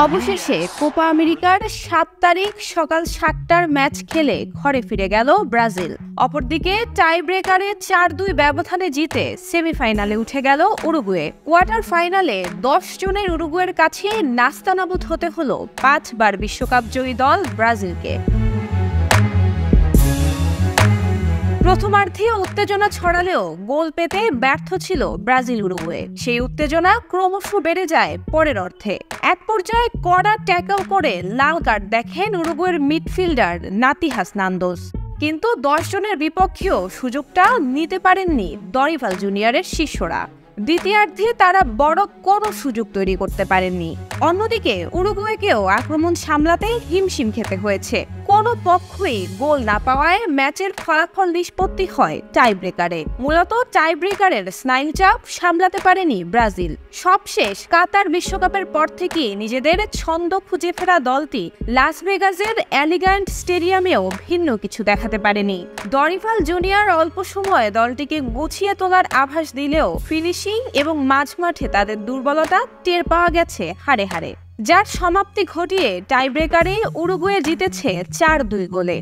অবশেষে কোপা আমেরিকার 7 তারিখ সকাল 7টার ম্যাচ খেলে ঘরে ফিরে গেল ব্রাজিল। অপরদিকে টাই ব্রেকারে 4-2 ব্যবধানে জিতে সেমিফাইনালে উঠে গেল উরুগুয়ে। কোয়ার্টার ফাইনালে 10 জনের উরুগুয়ের কাছে নাস্তানাবুদ হতে হলো 5 বার বিশ্বকাপ জয়ী দল ব্রাজিলকে। প্রথমার্ধে উত্তেজনা ছড়ালেও গোল পেতে ব্যর্থ ছিল ব্রাজিল উরুগুয়ে। সেই উত্তেজনা ক্রমশ বেড়ে যায় পরের অর্ধে। এক পর্যায়ে কড়া ট্যাকল করে লাল কার্ড দেখেন উরুগুয়ের মিডফিল্ডার নাতিহাস নান্দোস। কিন্তু 10 জনের বিপক্ষেও সুযোগটা নিতে পারেননি দরিভাল জুনিয়রের শিষ্যরা। দ্বিতীয়ার্ধে তারা বড় কোনো সুযোগ তৈরি করতে পারেননি। অন্যদিকে উরুগুয়েকেও আক্রমণ সামলাতে হিমশিম খেতে হয়েছে। কোনো পক্ষই গোল না পাওয়ায় ম্যাচের ফলাফল নিষ্পত্তি হয় টাই ব্রেকারে। মূলত টাই ব্রেকারের স্নায়ুচাপ সামলাতে পারেনি ব্রাজিল। সবশেষ কাতার বিশ্বকাপের পর থেকেই নিজেদের ছন্দ খুঁজে ফেরা দলটি লাস ভেগাসের অ্যালিগান্ট স্টেডিয়ামেও ভিন্ন কিছু দেখাতে পারেনি। দরিভাল জুনিয়র অল্প সময়ে দলটিকে গুছিয়ে তোলার আভাস দিলেও ফিনিশিং এবং মাঝমাঠে তাদের দুর্বলতা টের পাওয়া গেছে হারে হারে, যার সমাপ্তি ঘটিয়ে টাই ব্রেকারে উরুগুয়ে জিতেছে 4-2 গোলে।